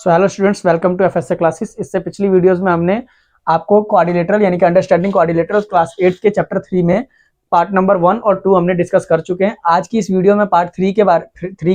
So hello students, welcome to FSA classes. इससे पिछली videos में हमने आपको क्वाड्रिलेटरल यानी कि अंडरस्टैंडिंग क्वाड्रिलेटरल क्लास 8 के चैप्टर 3 में पार्ट नंबर 1 और 2 हमने डिस्कस कर चुके हैं। आज की इस वीडियो में पार्ट 3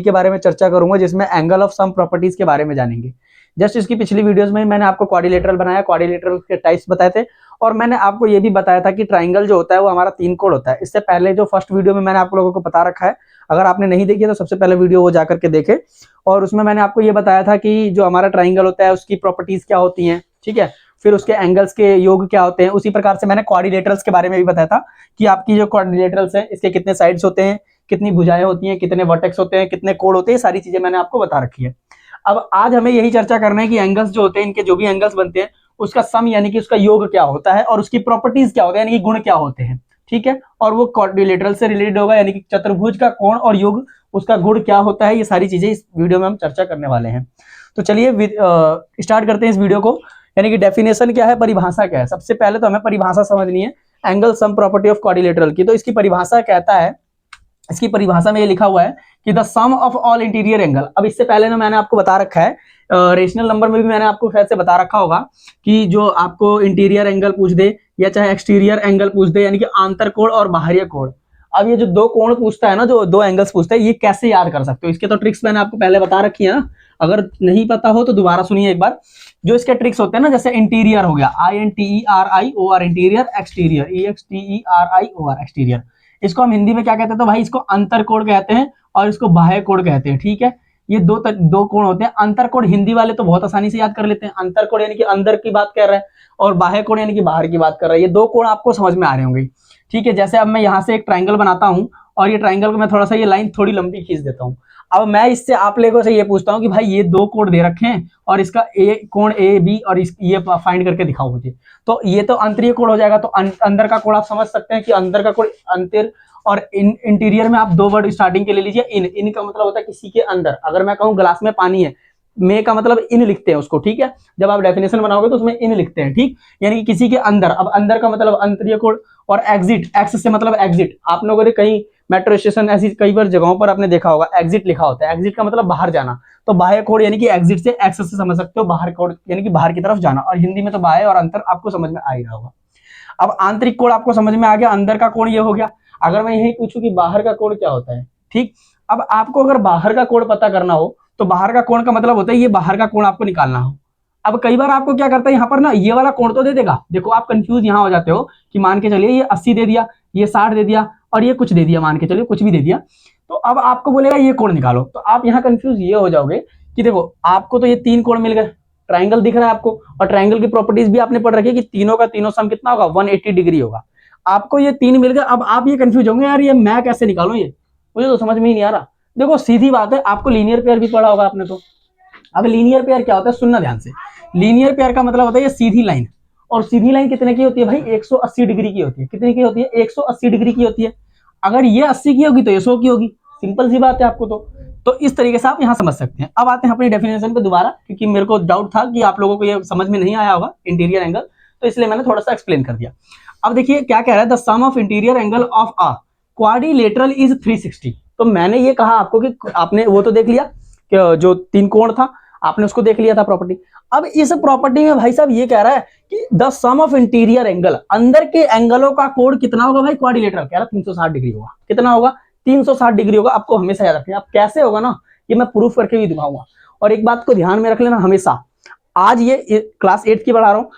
के बारे में चर्चा करूंगा, जिसमें एंगल ऑफ सम प्रॉपर्टीज के बारे में जानेंगे। जस्ट इसकी पिछली वीडियोस में मैंने आपको क्वाड्रिलेटरल बनाया, क्वाड्रिलेटरल के टाइप्स बताए थे और मैंने आपको ये भी बताया था कि ट्राइंगल जो होता है वो हमारा 3 कोण होता है। इससे पहले जो फर्स्ट वीडियो में मैंने आप लोगों को बता रखा है, अगर आपने नहीं देखी तो सबसे पहले वीडियो वो जाकर के देखे। और उसमें मैंने आपको ये बताया था कि जो हमारा ट्राइंगल होता है उसकी प्रॉपर्टीज क्या होती हैं, ठीक है, फिर उसके एंगल्स के योग क्या होते हैं। उसी प्रकार से मैंने क्वाड्रिलेटरल्स के बारे में भी बताया था कि आपकी जो क्वाड्रिलेटरल्स है इसके कितने साइड्स होते हैं, कितनी भुजाएं होती हैं, कितने वर्टेक्स होते हैं, कितने कोण होते हैं, सारी चीजें मैंने आपको बता रखी है। अब आज हमें यही चर्चा करना है कि एंगल्स जो होते हैं, इनके जो भी एंगल्स बनते हैं उसका सम यानी कि उसका योग क्या होता है और उसकी प्रॉपर्टीज क्या होते हैं यानी कि गुण क्या होते हैं, ठीक है। और वो क्वाड्रिलेटरल से रिलेटेड होगा यानी कि चतुर्भुज का कोण और योग उसका गुण क्या होता है। ये सारी चीजें इस वीडियो में हम चर्चा करने वाले हैं। तो चलिए स्टार्ट करते हैं इस वीडियो को। यानी कि डेफिनेशन क्या है, परिभाषा क्या है। सबसे पहले तो हमें परिभाषा समझनी है angle sum property of quadrilateral की। तो इसकी परिभाषा कहता है, इसकी परिभाषा में ये लिखा हुआ है कि the sum of all interior angle. अब इससे पहले ना मैंने आपको बता रखा है, रेशनल नंबर में भी मैंने आपको शायद से बता रखा होगा कि जो आपको इंटीरियर एंगल पूछ दे या चाहे एक्सटीरियर एंगल पूछ दे यानी कि आंतर कोण और बाहरी कोण। अब ये जो दो कोण पूछता है ना, जो दो एंगल्स पूछता है, ये कैसे याद कर सकते हो, इसके तो ट्रिक्स मैंने आपको पहले बता रखी है ना। अगर नहीं पता हो तो दोबारा सुनिए एक बार। जो इसके ट्रिक्स होते हैं ना, जैसे इंटीरियर हो गया INTERIOR interior, exterior EXTERIOR exterior. इसको हम हिंदी में क्या कहते हैं, तो भाई इसको अंतर कोण कहते हैं और इसको बाह्य कोण कहते हैं, ठीक है। ये दो कोण होते हैं। अंतर कोण हिंदी वाले तो बहुत आसानी से याद कर लेते हैं, अंतर कोण यानी कि अंदर की बात कर रहा है और बाह्य कोण यानी कि बाहर की बात कर रहा है। ये दो कोण आपको समझ में आ रहे होंगे, ठीक है। जैसे अब मैं यहाँ से एक ट्राइंगल बनाता हूं और ये ट्राइंगल को मैं थोड़ा सा ये लाइन थोड़ी लंबी खींच देता हूं। अब मैं इससे आप लोगों से ये पूछता हूं कि भाई ये दो कोण दे रखे हैं और इसका कोण AB और ये फाइंड करके दिखाओ मुझे। तो ये तो अंतरीय कोण हो जाएगा। तो अंदर का कोण आप समझ सकते हैं कि अंदर का कोण अंतर, और इंटीरियर में आप दो वर्ड स्टार्टिंग के ले लीजिए। इन का मतलब होता है किसी के अंदर। अगर मैं कहूँ ग्लास में पानी है, में का मतलब इन लिखते हैं उसको, ठीक है। जब आप डेफिनेशन बनाओगे तो उसमें इन लिखते हैं, ठीक, यानी कि किसी के अंदर। अब अंदर का मतलब अंतरीय कोण। और एग्जिट, एक्स से मतलब एग्जिट। आप लोगों ने कहीं मेट्रो स्टेशन ऐसी कई बार जगहों पर आपने देखा होगा एग्जिट लिखा होता है। एग्जिट का मतलब बाहर जाना। तो बाह्य कोण यानी कि एग्जिट से एक्स से समझ सकते हो, बाहर कोण यानी कि बाहर की तरफ जाना। और हिंदी में तो बाह्य और अंतर आपको समझ में आ ही रहा होगा। अब आंतरिक कोण आपको समझ में आ गया, अंदर का कोण ये हो गया। अगर मैं यही पूछूं कि बाहर का कोण क्या होता है, ठीक। अब आपको अगर बाहर का कोण पता करना हो तो बाहर का कोण का मतलब होता है ये बाहर का कोण आपको निकालना हो। अब कई बार आपको क्या करता है यहाँ पर ना, ये वाला कोण तो दे देगा। देखो आप कंफ्यूज यहाँ हो जाते हो कि मान के चलिए ये 80 दे दिया, ये 60 दे दिया और ये कुछ दे दिया, मान के चलिए कुछ भी दे दिया। तो अब आपको बोलेगा ये कोण निकालो। तो आप यहाँ कंफ्यूज ये हो जाओगे कि देखो आपको तो ये 3 कोण मिल गए, ट्राइंगल दिख रहा है आपको, और ट्राइंगल की प्रॉपर्टीज भी आपने पढ़ रखी है कि तीनों का तीनों सम कितना होगा, 180 डिग्री होगा। आपको ये 3 मिल गए। अब आप ये कंफ्यूज होंगे, यार ये मैं कैसे निकालूं, ये मुझे तो समझ में ही नहीं आ रहा। देखो सीधी बात है, आपको लीनियर पेयर भी पढ़ा होगा आपने तो। अब लीनियर पेयर क्या होता है, सुनना ध्यान से। लीनियर पेयर का मतलब होता है ये सीधी लाइन। और सीधी लाइन कितने की होती है भाई, 180 डिग्री की होती है। कितने की होती है, 180 डिग्री की होती है। अगर ये 80 की होगी तो ये 100 की होगी। सिंपल सी बात है आपको तो इस तरीके से आप यहाँ समझ सकते हैं। अब आते हैं अपनी डेफिनेशन पे दोबारा, क्योंकि मेरे को डाउट था कि आप लोगों को ये समझ में नहीं आया होगा इंटीरियर एंगल, तो इसलिए मैंने थोड़ा सा एक्सप्लेन कर दिया। अब देखिए क्या कह रहा है, the sum of interior angle of a quadrilateral is 360। तो मैंने ये कहा आपको कि आपने वो तो देख लिया कि जो 3 कोण था आपने उसको देख लिया था प्रॉपर्टी। अब इस प्रॉपर्टी में भाई साहब ये कह रहा है कि the sum of interior angle, अंदर के एंगलों का कोण कितना होगा भाई, क्वाड्रिलेटरल कह रहा 360 डिग्री होगा। कितना होगा, 360 डिग्री होगा। आपको हमेशा याद रखना। अब कैसे होगा ना, ये मैं प्रूफ करके भी दिखाऊंगा। और एक बात को ध्यान में रख लेना हमेशा, आज ये क्लास 8 की पढ़ा रहा हूँ,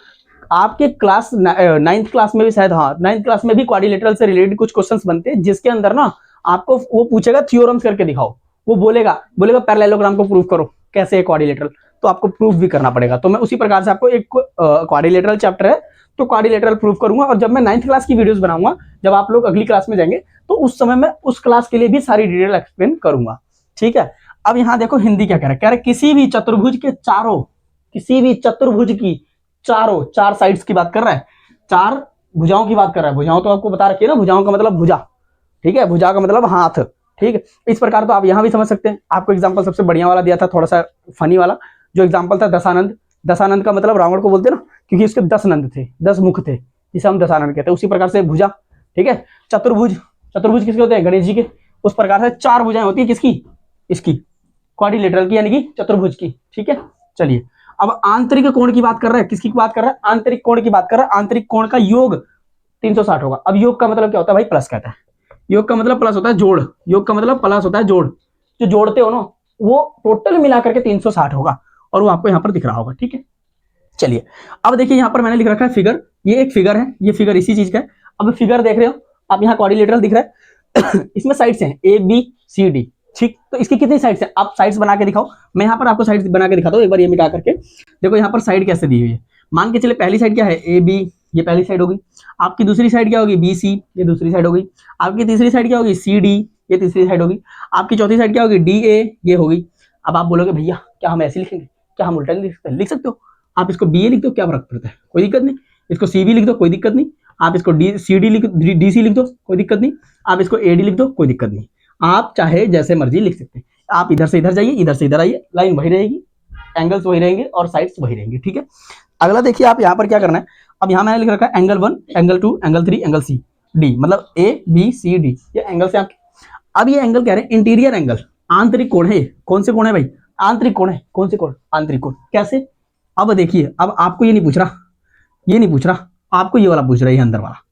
आपके क्लास 9th क्लास में भी शायद, हाँ 9th क्लास में भी क्वाड्रिलेटरल से रिलेटेड कुछ क्वेश्चंस बनते हैं, जिसके अंदर ना आपको वो पूछेगा थ्योरम्स करके दिखाओ। वो बोलेगा पैरेललोग्राम को प्रूफ करो कैसे है क्वाड्रिलेटरल, तो आपको प्रूफ भी करना पड़ेगा। तो मैं उसी प्रकार से आपको एक क्वाड्रिलेटरल चैप्टर है तो क्वाड्रिलेटरल प्रूफ करूंगा। और जब मैं 9th क्लास की वीडियोस बनाऊंगा, जब आप लोग अगली क्लास में जाएंगे, तो उस समय मैं उस क्लास के लिए भी सारी डिटेल एक्सप्लेन करूंगा, ठीक है। अब यहाँ देखो हिंदी क्या कह रहा है, कह रहा है किसी भी चतुर्भुज के चारों, किसी भी चतुर्भुज की चारों, 4 साइड्स की बात कर रहा है, 4 भुजाओं की बात कर रहा है। भुजाओं तो आपको बता रखी है ना, भुजाओं का मतलब भुजा, ठीक है, भुजा का मतलब हाथ, ठीक है। इस प्रकार तो आप यहां भी समझ सकते हैं। आपको एग्जांपल सबसे बढ़िया वाला दिया था, थोड़ा सा फनी वाला जो एग्जांपल था, दशानंद। दशानंद का मतलब रावण को बोलते हैं ना, क्योंकि उसके 10 नंद थे, 10 मुख थे, जिसे हम दशानंद कहते हैं। उसी प्रकार से भुजा, ठीक है। चतुर्भुज, चतुर्भुज किसके होते हैं, गणेश जी के। उस प्रकार से 4 भुजाएं होती है किसकी, इसकी क्वाड्रिलेटरल की, यानी कि चतुर्भुज की, ठीक है। चलिए अब आंतरिक कोण की बात कर रहे हैं, किसकी बात कर रहा है, आंतरिक कोण की बात कर रहा है। आंतरिक कोण का योग 360 होगा। अब योग का मतलब क्या होता है भाई, प्लस कहता है। योग का मतलब प्लस होता है, जोड़। योग का मतलब प्लस होता है, जोड़। जो जोड़ते हो ना वो टोटल मिलाकर के 360 होगा और वो आपको यहाँ पर दिख रहा होगा। ठीक है, चलिए अब देखिए यहाँ पर मैंने लिख रखा है फिगर। ये एक फिगर है, ये फिगर इसी चीज का है। अब फिगर देख रहे हो आप, यहाँ क्वाड्रिलेटरल दिख रहा है इसमें साइड्स हैं ए बी सी डी। ठीक, तो इसकी कितनी साइड्स हैं, आप साइड्स बना के दिखाओ। मैं यहाँ पर आपको साइड्स बना के दिखाता हूँ एक बार, ये मिटा करके देखो यहाँ पर साइड कैसे दी हुई है। मान के चले पहली साइड क्या है, ए बी, ये पहली साइड होगी। आपकी दूसरी साइड क्या होगी, बी सी, ये दूसरी साइड होगी। आपकी तीसरी साइड क्या होगी, सी डी, ये तीसरी साइड होगी। आपकी चौथी साइड क्या होगी, डी ए, ये होगी। अब आप बोलोगे भैया क्या हम ऐसे लिखेंगे, क्या हम उल्टा लिख सकते हैं? लिख सकते हो, आप इसको बी ए लिख दो, क्या फर्क पड़ता है, कोई दिक्कत नहीं। इसको सी बी लिख दो, कोई दिक्कत नहीं। आप इसको डी सी डी लिख, डी सी लिख दो, कोई दिक्कत नहीं। आप इसको ए डी लिख दो, कोई दिक्कत नहीं। आप चाहे जैसे मर्जी लिख सकते हैं। आप इधर से इधर जाइए, इधर से इधर आइए, लाइन वही रहेगी, एंगल्स वही रहेंगे और साइड्स वही रहेंगे। ठीक है, अगला देखिए आप यहाँ पर क्या करना है। अब यहाँ मैंने लिख रखा है angle 1, angle 2, angle 3, angle C D, मतलब ए बी सी डी, ये एंगल से आपके। अब ये एंगल कह रहे हैं इंटीरियर एंगल, आंतरिक कोण है। कौन से कोण है भाई, आंतरिक कोण है। कौन से कोण, आंतरिक कोण। कैसे, अब देखिए, अब आपको ये नहीं पूछ रहा, ये नहीं पूछ रहा, आपको ये वाला पूछ रहा है, ये अंदर वाला,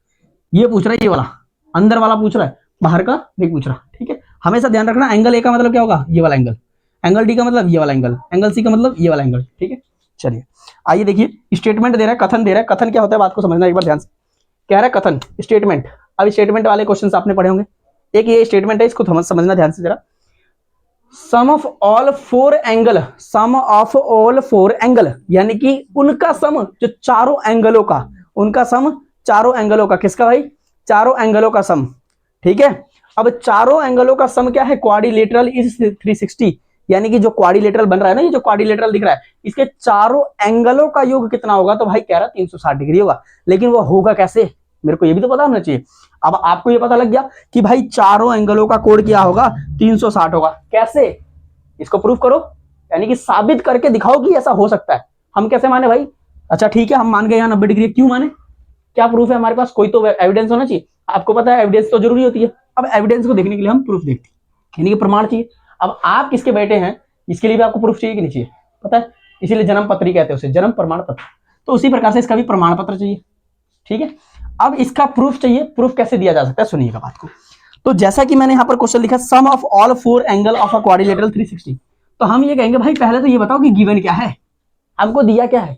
ये पूछ रहा है, ये वाला अंदर वाला पूछ रहा है, बाहर का नहीं पूछ रहा। ठीक है, हमेशा ध्यान रखना, एंगल ए का मतलब क्या होगा, ये वाला एंगल। एंगल डी का मतलब ये वाला एंगल। एंगल सी का मतलब ये वाला एंगल। ठीक है, चलिए आइए देखिए स्टेटमेंट दे रहा है, कथन दे रहा है। कथन क्या होता है बात को समझना एक बार ध्यान से। कह रहा है कथन, स्टेटमेंट। अब स्टेटमेंट वाले क्वेश्चन आपने पढ़े होंगे। एक ये स्टेटमेंट है, इसको समझना ध्यान से जरा। Sum of all four angle, sum of all four angle यानी कि उनका सम, जो चारों एंगलों का, उनका सम चारों एंगलों का। किसका भाई, चारों एंगलों का सम। ठीक है, अब चारों एंगलों का सम क्या है, क्वाड्रिलेटरल इज 360, यानी कि जो क्वाड्रिलेटरल बन रहा है ना, ये जो क्वाड्रिलेटरल दिख रहा है, इसके चारों एंगलों का योग कितना होगा, तो भाई कह रहा 360 डिग्री होगा। लेकिन वो होगा कैसे, मेरे को ये भी तो पता होना चाहिए। अब आपको ये पता लग गया कि भाई चारों एंगलों का कोण क्या होगा, 360 होगा। कैसे, इसको प्रूफ करो, यानी कि साबित करके दिखाओ कि ऐसा हो सकता है। हम कैसे माने भाई, अच्छा ठीक है हम मान गए यहाँ 90 डिग्री, क्यों माने, क्या प्रूफ है हमारे पास, कोई तो एविडेंस होना चाहिए। आपको पता है एविडेंस तो जरूरी होती है। अब एविडेंस को देखने के लिए हम प्रूफ देखते हैं, यानी कि प्रमाण चाहिए। अब आप किसके बेटे हैं, इसके लिए भी आपको प्रूफ चाहिए कि नहीं चाहिए, पता है, इसीलिए जन्म पत्री कहते हैं उसे, जन्म प्रमाण पत्र। तो उसी प्रकार से इसका भी प्रमाण पत्र चाहिए। ठीक है, अब इसका प्रूफ चाहिए। प्रूफ कैसे दिया जा सकता है, सुनिएगा बात को। तो जैसा कि मैंने यहाँ पर क्वेश्चन लिखा, sum of all four angle of a quadrilateral 360, तो हम ये कहेंगे भाई पहले तो ये बताओ कि गिवन क्या है, हमको दिया क्या है।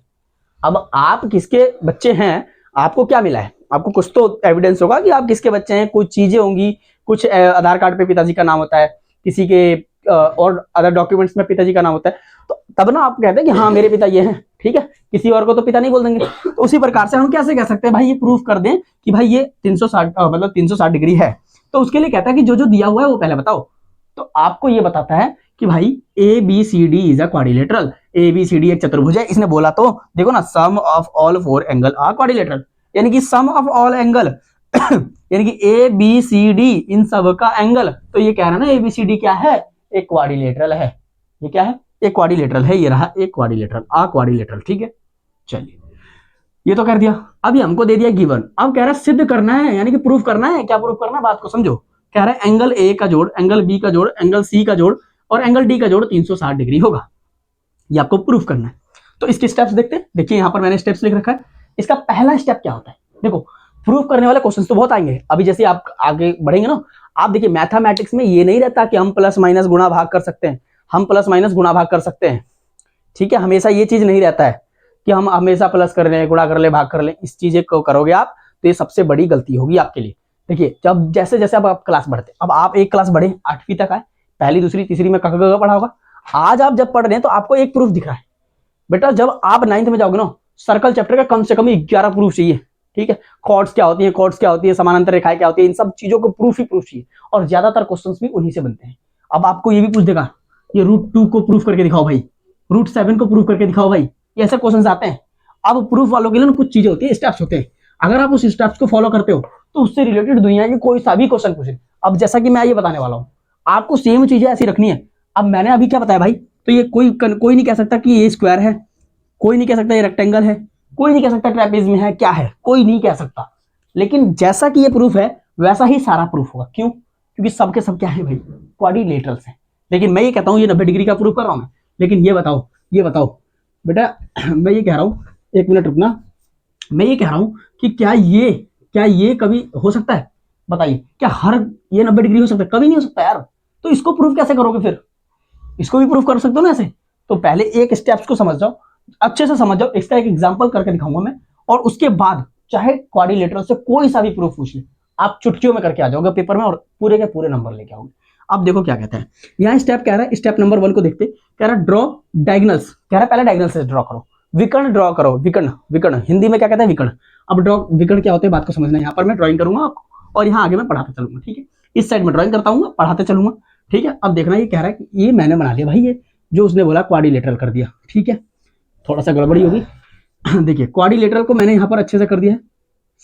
अब आप किसके बच्चे हैं, आपको क्या मिला है, आपको कुछ तो एविडेंस होगा कि आप किसके बच्चे हैं, कुछ चीजें होंगी, कुछ आधार कार्ड पे पिताजी का नाम होता है, किसी के और अदर डॉक्यूमेंट्स में पिताजी का नाम होता है, तो तब ना आप कहते हैं कि हाँ मेरे पिता ये हैं। ठीक है, किसी और को तो पिता नहीं बोल देंगे। तो उसी प्रकार से हम कैसे कह सकते हैं भाई, ये प्रूफ कर दें कि भाई ये 360 मतलब 360 डिग्री है। तो उसके लिए कहता है कि जो जो दिया हुआ है वो पहले बताओ। तो आपको ये बताता है कि भाई A B C D is a quadrilateral, A B C D एक चतुर्भुज है। इसने बोला तो देखो ना, sum of all four angle are quadrilateral, यानी कि सम ऑफ ऑल एंगल यानी कि ए बी सी डी इन सब का एंगल। तो ये कह रहा है ना ए बी सी डी क्या है, एक क्वाड्रिलेटरल है। ये क्या है, एक क्वाड्रिलेटरल है, ये रहा एक क्वाड्रिलेटरल, आ क्वाड्रिलेटरल। ठीक है, चलिए ये तो कर दिया। अभी हमको दे दिया गिवन, अब कह रहा है सिद्ध करना है, यानी कि प्रूफ करना है। क्या प्रूफ करना है, बात को समझो। कह रहा है एंगल ए का जोड़, एंगल बी का जोड़, एंगल सी का जोड़ और एंगल डी का जोड़ 360 डिग्री होगा। ये आपको प्रूफ करना है। तो इसके स्टेप्स देखते हैं। देखिए यहाँ पर मैंने स्टेप्स लिख रखा है। इसका पहला स्टेप क्या होता है, देखो प्रूफ करने वाले क्वेश्चन तो बहुत आएंगे। अभी जैसे आप आगे बढ़ेंगे ना, आप देखिए मैथमेटिक्स में ये नहीं रहता कि हम प्लस माइनस गुणा भाग कर सकते हैं, हम प्लस माइनस गुणा भाग कर सकते हैं। ठीक है, हमेशा ये चीज नहीं रहता है कि हम हमेशा प्लस कर लें, गुणा कर ले, भाग कर ले। इस चीज को करोगे आप तो ये सबसे बड़ी गलती होगी आपके लिए। देखिए जब जैसे जैसे आप क्लास बढ़ते, अब आप एक क्लास बढ़े 8वीं तक आए, पहली दूसरी तीसरी में क ख ग पढ़ा होगा। आज आप जब पढ़ रहे हैं तो आपको एक प्रूफ दिख रहा है। बेटा जब आप 9th में जाओगे ना, सर्कल चैप्टर का कम से कम 11 प्रूफ चाहिए। ठीक है, कॉर्ड्स क्या होती है, कॉर्ड्स क्या होती है, समानांतर रेखाएं क्या होती है, इन सब चीजों को प्रूफ ही प्रूफ चाहिए। और ज्यादातर क्वेश्चंस भी उन्हीं से बनते हैं। अब आपको ये भी पूछ देगा, ये √2 को प्रूफ करके दिखाओ भाई, √7 को प्रूफ करके दिखाओ भाई, ये ऐसे क्वेश्चन आते हैं। अब प्रूफ वालों के लिए कुछ चीजें होती है, स्टेप्स होते हैं। अगर आप उस स्टेप्स को फॉलो करते हो तो उससे रिलेटेड दुनिया के कोई सा भी क्वेश्चन पूछे। अब जैसा कि मैं ये बताने वाला हूँ, आपको सेम चीजें ऐसी रखनी है। अब मैंने अभी क्या बताया भाई, तो ये कोई नहीं कह सकता कि ये स्क्वायर है, कोई नहीं कह सकता ये रेक्टेंगल है, कोई नहीं कह सकता ट्रेपेजियम है, क्या है, कोई नहीं कह सकता। लेकिन जैसा कि ये प्रूफ है वैसा ही सारा प्रूफ होगा। क्यों? क्योंकि सबके सब क्या है भाई, क्वाड्रिलेटरल्स हैं। लेकिन मैं ये कहता हूँ ये 90 डिग्री का प्रूफ कर रहा हूँ मैं, लेकिन ये बताओ बेटा मैं ये कह रहा हूँ, एक मिनट रुकना, मैं ये कह रहा हूँ कि क्या ये कभी हो सकता है? बताइए, क्या हर ये 90 डिग्री हो सकता है? कभी नहीं हो सकता यार। तो इसको प्रूफ कैसे करोगे फिर? इसको भी प्रूफ कर सकते हो ना ऐसे। तो पहले एक स्टेप्स को समझ जाओ, अच्छे से समझ जाओ, इसका एक एग्जांपल करके दिखाऊंगा मैं, और उसके बाद चाहे क्वाड्रिलेटरल से कोई सा भी प्रूफ पूछ ले, आप चुटकियों में करके आ जाओगे पेपर में और पूरे के पूरे नंबर लेके आओगे। अब देखो क्या कहता है यहाँ, स्टेप कह रहा है, स्टेप नंबर 1 को देखते, कह रहा है ड्रॉ डायगनल्स, कह रहा है पहले डायगनल से ड्रॉ करो, विकर्ण ड्रॉ करो, विकर्ण, विकर्ण हिंदी में क्या कहता है? विकर्ण। अब ड्रॉ विकर्ण क्या होते हैं बात को समझना है। यहाँ पर मैं ड्राइंग करूंगा आपको और यहाँ आगे मैं पढ़ाते चलूंगा, ठीक है? इस साइड में ड्राइंग करता हूँ, पढ़ाते चलूंगा, ठीक है? अब देखना, ये कह रहा है कि ये मैंने बना लिया भाई, ये जो उसने बोला क्वाड्रिलेटरल कर दिया, ठीक है? थोड़ा सा गड़बड़ी होगी देखिए क्वाड्रिलेटरल को मैंने यहाँ पर अच्छे से कर दिया है,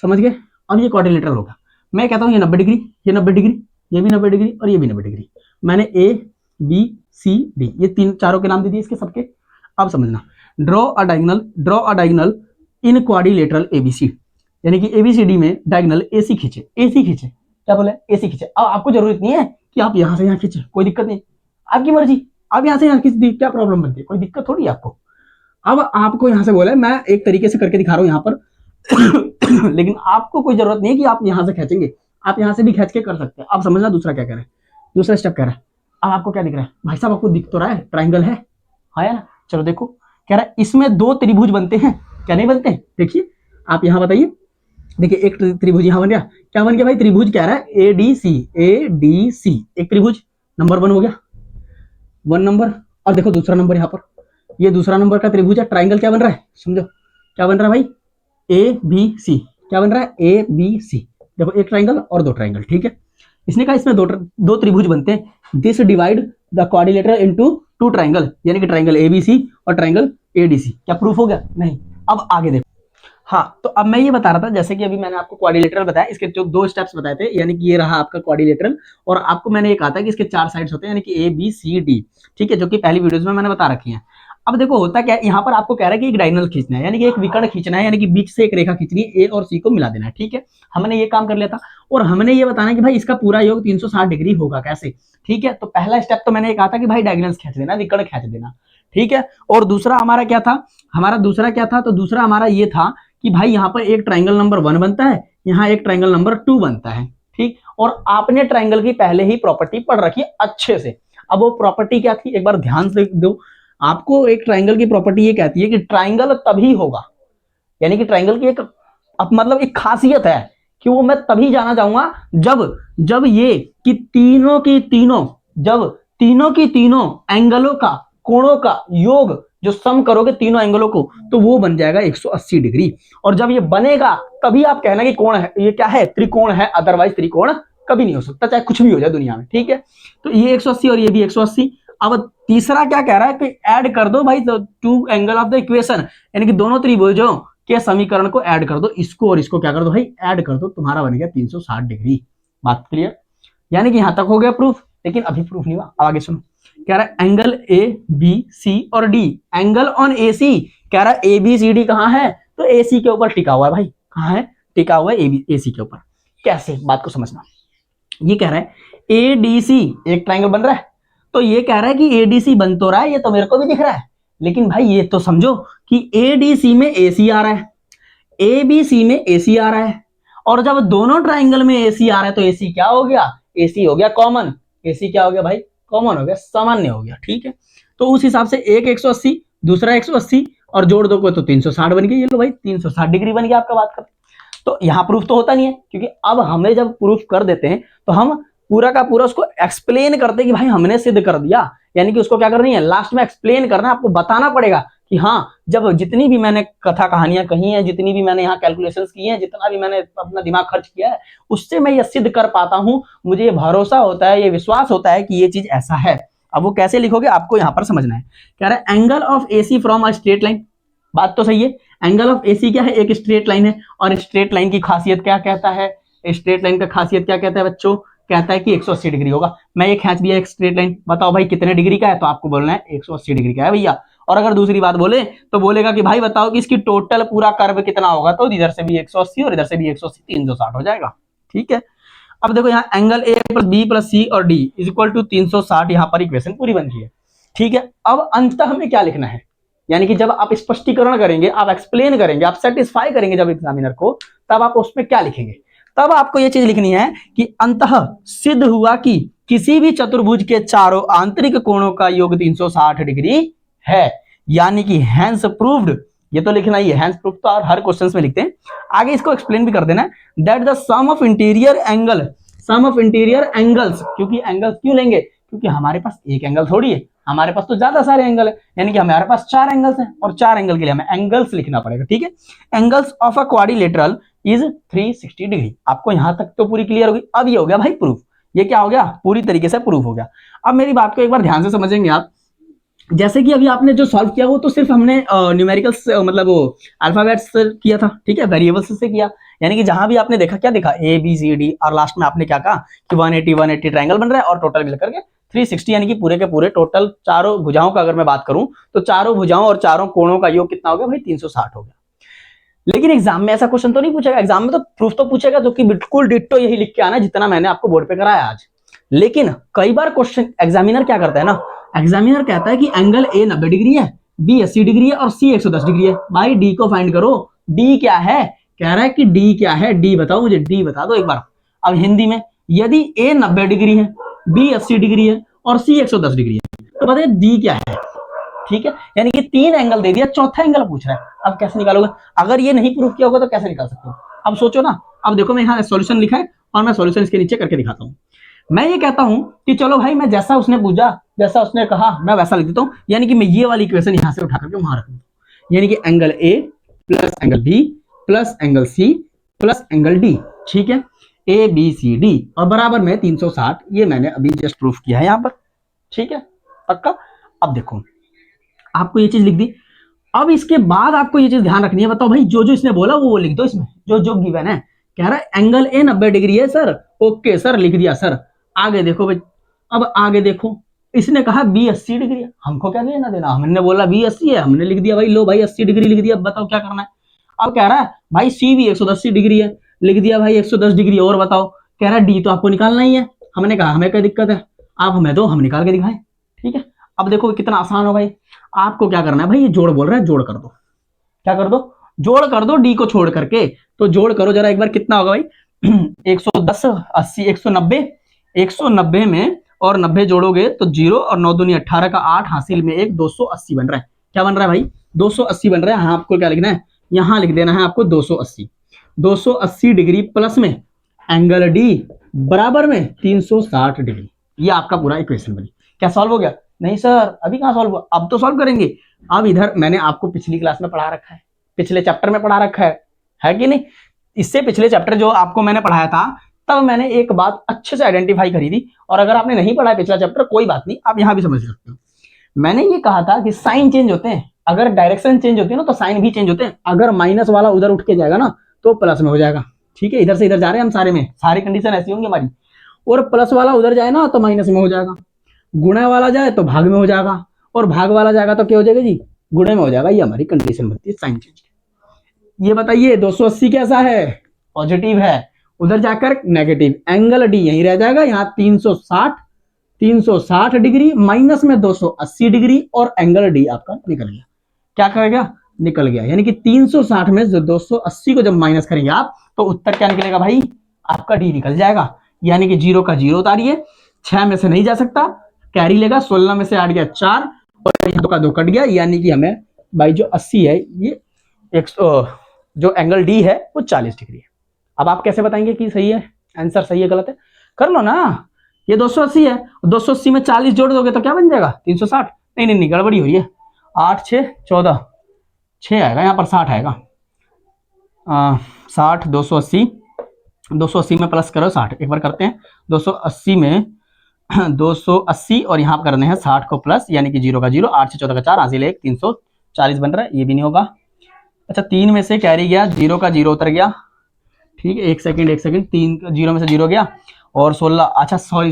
समझ गए? अब ये क्वाड्रिलेटरल होगा। मैं कहता हूँ ये 90 डिग्री, ये 90 डिग्री, ये भी 90 डिग्री और ये भी 90 डिग्री। मैंने ए बी सी डी ये तीन चारों के नाम दे दिए इसके सबके। अब समझना, draw a diagonal in quadrilateral ABC, यानी कि एबीसीडी में डायगोनल एसी खींचे, एसी खींचे, क्या बोले? एसी खींचे। अब आपको जरूरत नहीं है कि आप यहां से यहां खींचे, कोई दिक्कत नहीं, आपकी मर्जी, आप यहां से यहां खींच दी, क्या प्रॉब्लम बनती है? कोई दिक्कत थोड़ी है आपको। अब आपको यहां से बोला है, मैं एक तरीके से करके दिखा रहा हूं यहां पर लेकिन आपको कोई जरूरत नहीं है कि आप यहां से खींचेंगे, आप यहां से भी खींच के कर सकते हैं। अब समझना दूसरा क्या कह रहा है, दूसरा स्टेप कह रहा है, अब आपको क्या दिख रहा है भाई साहब? आपको दिख तो रहा है ट्राइंगल है, हाँ ना? चलो देखो, कह रहा है इसमें दो त्रिभुज बनते हैं, क्या नहीं बनते? देखिए आप यहां बताइए, देखिए एक त्रिभुज यहां बन गया, क्या बन गया भाई? त्रिभुज कह रहा है एडीसी, एडीसी एक त्रिभुज, नंबर 1 हो गया, 1 नंबर। और देखो दूसरा नंबर यहाँ पर, ये दूसरा नंबर का त्रिभुज है, ट्राइंगल क्या बन रहा है? समझो क्या बन रहा है भाई? ए बी सी, क्या बन रहा है? A B C. देखो एक ट्राइंगल और दो ट्राइंगल, ठीक है? इसने कहा इसमें दो त्रिभुज बनते हैं, this divide the quadrilateral into two triangle, यानी कि ट्राइंगल एबीसी और ट्राइंगल एडीसी। क्या प्रूफ हो गया? नहीं। अब आगे देखो, हाँ तो अब मैं ये बता रहा था, जैसे कि अभी मैंने आपको क्वाड्रिलेटरल बताया, इसके जो 2 स्टेप्स बताए थे, यानी कि ये रहा आपका क्वाड्रिलेटरल, और आपको मैंने ये कहा था कि इसके 4 साइड्स होते हैं, यानी कि ए बी सी डी, ठीक है? जो कि पहली वीडियोस में मैंने बता रखी है। अब देखो होता क्या है, यहाँ पर आपको कह रहा है कि एक डायगोनल खींचना है, यानी कि एक विकर्ण खींचना है, यानी कि बीच से एक रेखा खींचनी है, ए और सी को मिला देना है, ठीक है? हमने ये काम कर लिया था, और हमने ये बताना है कि भाई इसका पूरा योग 360 डिग्री होगा कैसे, ठीक है? तो पहला स्टेप तो मैंने ये कहा था कि भाई डायगोनल्स खींच देना, विकर्ण खींच देना, ठीक है? और दूसरा हमारा क्या था, हमारा दूसरा क्या था? तो दूसरा हमारा ये था कि भाई यहाँ पर एक ट्राइंगल नंबर 1 बनता है, यहाँ एक ट्राइंगल नंबर 2 बनता है, ठीक? और आपने ट्राइंगल की पहले ही प्रॉपर्टी पढ़ रखी है अच्छे से। अब वो प्रॉपर्टी क्या थी, एक बार ध्यान से दो। आपको एक ट्राइंगल की प्रॉपर्टी ये कहती है कि ट्राइंगल तभी होगा, यानी कि ट्राइंगल की एक मतलब एक खासियत है कि वो मैं तभी जाना चाहूंगा जब ये कि तीनों की तीनों, जब तीनों की तीनों एंगलों का, कोणों का योग जो सम करोगे तीनों एंगलों को, तो वो बन जाएगा 180 डिग्री। और जब ये बनेगा तभी आप कहना कि कोण है, ये क्या है? त्रिकोण है, अदरवाइज त्रिकोण कभी नहीं हो सकता, चाहे कुछ भी हो जाए दुनिया में, ठीक है? तो ये 180 और ये भी 180। अब तीसरा क्या कह रहा है कि ऐड कर दो भाई two angle of the equation, यानी कि दोनों त्रिभुजों के समीकरण को ऐड कर दो, इसको और इसको क्या कर दो भाई? ऐड कर दो, तुम्हारा बन गया 360 डिग्री। बात क्लियर? यानी कि यहां तक हो गया प्रूफ, लेकिन अभी प्रूफ नहीं हुआ, आगे सुनो। कह रहा है एंगल ए बी सी और डी, एंगल ऑन ए सी, कह रहा है ए बी सी डी कहां है? तो ए सी के ऊपर टिका हुआ है भाई, कहां है? टिका हुआ है ए सी के ऊपर। कैसे? बात को समझना, ये कह रहा है ए डी सी एक ट्राइंगल बन रहा है, तो ये कह रहा है कि एडीसी बन तो रहा है, ये तो मेरे को भी दिख रहा है, लेकिन भाई ये तो समझो कि एडीसी में एसी आ रहा है, एबीसी में एसी आ रहा है, और जब दोनों ट्राइंगल में एसी आ रहा है तो एसी क्या हो गया? एसी हो गया कॉमन। एसी क्या हो गया भाई? कॉमन हो गया, सामान्य हो गया, ठीक है? तो उस हिसाब से एक 180, दूसरा 180 और जोड़ दो को तो 360 बन गया। ये लो भाई 360 डिग्री बन गया आपका। बात कर, तो यहां प्रूफ तो होता नहीं है, क्योंकि अब हमें जब प्रूफ कर देते हैं तो हम पूरा का पूरा उसको एक्सप्लेन करते हैं कि भाई हमने सिद्ध कर दिया, यानी कि उसको क्या करनी है? लास्ट में एक्सप्लेन करना, आपको बताना पड़ेगा कि हाँ, जब जितनी भी मैंने कथा कहानियां कही हैं, जितनी भी मैंने यहाँ कैलकुलेशंस की हैं, जितना भी मैंने अपना दिमाग खर्च किया है, उससे मैं ये सिद्ध कर पाता हूं, मुझे ये भरोसा होता है, ये विश्वास होता है कि ये चीज ऐसा है। अब वो कैसे लिखोगे आपको यहाँ पर समझना है। कह रहा है angle of AC from a straight line, बात तो सही है, एंगल ऑफ एसी क्या है? एक स्ट्रेट लाइन है, और स्ट्रेट लाइन की खासियत क्या कहता है? स्ट्रेट लाइन का खासियत क्या कहता है बच्चों? कहता है कि 180 डिग्री होगा। मैं ये खींच दिया एक स्ट्रेट लाइन, बताओ भाई कितने डिग्री का है? तो आपको बोलना है 180 डिग्री का है भैया। और अगर दूसरी बात बोले तो बोलेगा कि भाई बताओ कि इसकी टोटल पूरा कर्व कितना होगा? तो इधर से भी 180 और इधर से भी 180, 360 हो जाएगा, ठीक है? अब देखो यहाँ angle A plus B plus C और डी इज इक्वल टू 360, यहाँ पर इक्वेशन पूरी बन रही है, ठीक है? अब अंततः हमें क्या लिखना है? यानी कि जब आप स्पष्टीकरण करेंगे, आप एक्सप्लेन करेंगे, आप सेटिस्फाई करेंगे जब एग्जामिनर को, तब आप उसमें क्या लिखेंगे? तब आपको ये चीज लिखनी है कि अंततः सिद्ध हुआ कि किसी भी चतुर्भुज के चारों आंतरिक कोणों का योग 360 डिग्री है, यानी कि हैंस प्रूव्ड। ये तो लिखना ही है, हैंस प्रूव्ड तो हर क्वेश्चंस में लिखते हैं। आगे इसको एक्सप्लेन भी कर देना है, that the sum of interior angles, क्योंकि एंगल्स क्यों लेंगे? क्योंकि हमारे पास एक एंगल थोड़ी है, हमारे पास तो ज्यादा सारे एंगल है, यानी कि हमारे पास 4 एंगल्स हैं और 4 एंगल के लिए हमें एंगल्स लिखना पड़ेगा। ठीक है, angles of a quadrilateral is 360 degree. आपको यहां तक तो पूरी क्लियर होगी। अब ये हो गया भाई प्रूफ, ये क्या हो गया? पूरी तरीके से प्रूफ हो गया। अब मेरी बात को एक बार ध्यान से समझेंगे आप। जैसे कि अभी आपने जो सॉल्व किया वो तो सिर्फ हमने न्यूमेरिकल्स मतलब वो अल्फाबेट्स से किया था, ठीक है, वेरिएबल्स से किया, यानी कि जहां भी आपने देखा, क्या देखा? ए बी सी डी, और लास्ट में आपने क्या कहा कि 180 ट्रायंगल बन रहा है और टोटल मिलकर के 360, यानी कि पूरे के पूरे टोटल चारों भुजाओं का अगर मैं बात करूं तो चारों भुजाओं और चारों कोणों का योग कितना हो गया भाई? 360 हो गया। लेकिन एग्जाम में ऐसा क्वेश्चन तो नहीं पूछेगा, एग्जाम में तो प्रूफ तो पूछेगा जो कि बिल्कुल डिट्टो यही लिख के आना जितना मैंने आपको बोर्ड पे कराया आज। लेकिन कई बार क्वेश्चन एग्जामिनर क्या करता है ना, एग्जामिनर कहता है कि एंगल ए 90 डिग्री है, बी 80 डिग्री है और सी 110 डिग्री है। भाई डी को फाइंड करो, डी क्या है? कह रहा है कि डी क्या है, डी बताओ मुझे, डी बता दो एक बार। अब हिंदी में, यदि ए 90 डिग्री है, बी 80 डिग्री है और सी 110 डिग्री है, तो बताइए डी क्या है? ठीक है, यानी कि 3 एंगल दे दिया, चौथा एंगल पूछ रहा है। अब कैसे निकालोगे? अगर ये नहीं प्रूफ किया होगा तो कैसे निकाल सकते हो? अब सोचो ना। अब देखो मैं यहाँ सॉल्यूशन लिखा है और मैं सॉल्यूशन इसके नीचे करके दिखाता हूँ। मैं ये कहता हूं कि चलो भाई, मैं जैसा उसने पूछा, जैसा उसने कहा, मैं वैसा लिख देता हूं, यानी कि मैं ये वाली इक्वेशन यहां से उठा करके वहां रख दूं, यानी कि angle A plus angle B plus angle C plus angle D. ठीक है, ए बी सी डी और बराबर में 360। ये मैंने अभी जस्ट प्रूफ किया है यहां पर। ठीक है, पक्का। अब देखो, आपको ये चीज लिख दी। अब इसके बाद आपको ये चीज ध्यान रखनी है। बताओ भाई, जो जो इसने बोला वो लिख दो इसमें, जो जो गिवन है। कह रहा है एंगल ए 90 डिग्री है सर, ओके सर, लिख दिया सर। आगे देखो भाई, अब आगे देखो, इसने कहा बी 80 डिग्री है, हमको क्या लेना देना, हमने बोला बी 80 है, हमने लिख दिया भाई, लो भाई 80 डिग्री लिख दिया। अब बताओ क्या करना है। अब कह रहा है भाई सी भी 180 डिग्री है, लिख दिया भाई 110 डिग्री। और बताओ, कह रहा है डी तो आपको निकालना ही है। हमने कहा हमें क्या दिक्कत है, आप हमें दो, हम निकाल के दिखाएं। ठीक है, अब देखो कितना आसान हो भाई। आपको क्या करना है भाई, ये जोड़ बोल रहा है, जोड़ कर दो। क्या कर दो? जोड़ कर दो, डी को छोड़ करके। तो जोड़ करो जरा एक बार, कितना होगा भाई? 110 80 190, 190 में और 90 जोड़ोगे तो 0 और 9 दूनी 18 का 8 हासिल में 1, 280 बन रहा है। क्या बन रहा है भाई? 280 बन रहा है। हाँ, आपको क्या लिखना है, यहां लिख देना है आपको 280। 280 डिग्री प्लस में एंगल डी बराबर में 360 डिग्री। ये आपका पूरा इक्वेशन बनी। क्या सॉल्व हो गया? नहीं सर, अभी कहां सॉल्व हुआ, अब तो सॉल्व करेंगे। अब इधर मैंने आपको पिछली क्लास में पढ़ा रखा है, पिछले चैप्टर में पढ़ा रखा है कि नहीं? इससे पिछले चैप्टर जो आपको मैंने पढ़ाया था, तब मैंने एक बात अच्छे से आइडेंटिफाई करी थी। और अगर आपने नहीं पढ़ा है पिछला चैप्टर, कोई बात नहीं, आप यहां भी समझ सकते हो। मैंने ये कहा था कि साइन चेंज होते हैं, अगर डायरेक्शन चेंज होती है ना तो साइन भी चेंज होते हैं। अगर माइनस वाला उधर उठ के जाएगा ना तो प्लस में हो जाएगा। ठीक है, इधर से इधर जा रहे हैं हम सारे में, सारी कंडीशन ऐसी होंगी हमारी। और प्लस वाला उधर जाए ना तो माइनस में हो जाएगा, गुणे वाला जाए तो भाग में हो जाएगा, और भाग वाला जाएगा तो क्या हो जाएगा जी? गुणे में हो जाएगा। ये हमारी कंडीशन बनती है साइन चेंज। ये बताइए 280 कैसा है? पॉजिटिव है, उधर जाकर नेगेटिव। एंगल डी यहीं रह जाएगा, यहाँ 360 डिग्री माइनस में 280 डिग्री और एंगल डी आपका निकल गया। क्या करेगा? निकल गया। यानी कि 360 में 280 को जब माइनस करेंगे आप, तो उत्तर क्या निकलेगा भाई? आपका डी निकल जाएगा। यानी कि 0 का 0 उतारिए, 6 में से नहीं जा सकता, कैरी लेगा, 16 में से 8 गया 4 और 2 का 2 कट गया। यानी कि हमें भाई जो 80 है, ये जो एंगल डी है वो 40 डिग्री है। अब आप कैसे बताएंगे कि सही है, आंसर सही है गलत है? कर लो ना। ये 280 है, 280 में 40 जोड़ दोगे तो क्या बन जाएगा? 360। नहीं नहीं नहीं, गड़बड़ी हो रही है। 8 6 14, 6 आएगा यहाँ पर, 60 आएगा। 60 280 में प्लस करो 60, एक बार करते हैं। 280 में 280 और यहाँ करने हैं 60 को प्लस, यानी कि 0 का 0, 8 से 14 का 4 हासिल 1, 340 बन रहा है। ये भी नहीं होगा। अच्छा, 3 में से कैरी गया, 0 का 0 उतर गया। ठीक है, एक सेकंड 3 0 में से 0 गया और 16। अच्छा सॉरी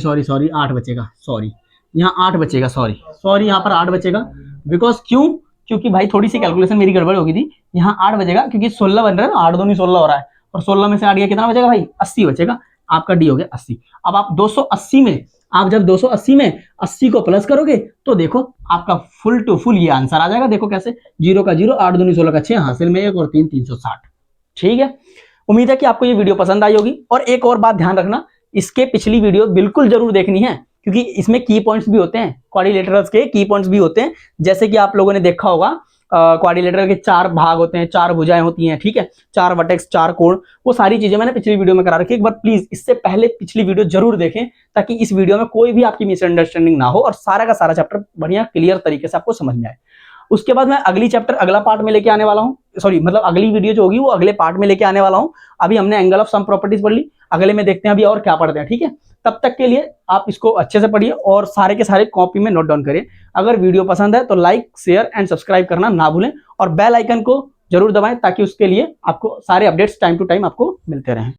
8 बचेगा, सॉरी यहाँ 8 बचेगा, सॉरी यहाँ पर 8 बचेगा। बिकॉज क्यों? क्योंकि भाई थोड़ी सी कैलकुलेशन मेरी गड़बड़ हो गई थी। यहाँ 8 बचेगा क्योंकि 16 बन रहा है ना, 8 दूनी 16 हो रहा है, और 16 में से 8 गया, कितना बचेगा भाई? 80 बचेगा। आपका डी हो गया 80। अब आप 280 में आप जब 280 में 80 को प्लस करोगे तो देखो आपका फुल टू फुल ये आंसर आ जाएगा। देखो कैसे, 0 का 0, 8 दूनी 16 का 6, हासिल में 1 और 3, 360। ठीक है, उम्मीद है कि आपको ये वीडियो पसंद आई होगी। और एक और बात ध्यान रखना, इसके पिछली वीडियो बिल्कुल जरूर देखनी है, क्योंकि इसमें की पॉइंट्स भी होते हैं, क्वाड्रिलेटरल्स के की पॉइंट्स भी होते हैं। जैसे कि आप लोगों ने देखा होगा क्वाड्रिलेटरल के 4 भाग होते हैं, 4 भुजाएं होती हैं, ठीक है, 4 वर्टेक्स, 4 कोण, वो सारी चीजें मैंने पिछली वीडियो में करा रखी है। एक बार प्लीज इससे पहले पिछली वीडियो जरूर देखें, ताकि इस वीडियो में कोई भी आपकी मिसअंडरस्टैंडिंग ना हो और सारा का सारा चैप्टर बढ़िया क्लियर तरीके से आपको समझ में आए। उसके बाद मैं अगली चैप्टर अगला पार्ट में लेके आने वाला हूँ, सॉरी मतलब अगली वीडियो जो होगी वो अगले पार्ट में लेके आने वाला हूँ। अभी हमने एंगल ऑफ सम प्रॉपर्टीज पढ़ ली, अगले में देखते हैं अभी और क्या पढ़ते हैं। ठीक है, तब तक के लिए आप इसको अच्छे से पढ़िए और सारे के सारे कॉपी में नोट डाउन करिए। अगर वीडियो पसंद है तो लाइक, शेयर एंड सब्सक्राइब करना ना भूलें और बेल आइकन को जरूर दबाएं, ताकि उसके लिए आपको सारे अपडेट्स टाइम टू टाइम आपको मिलते रहें।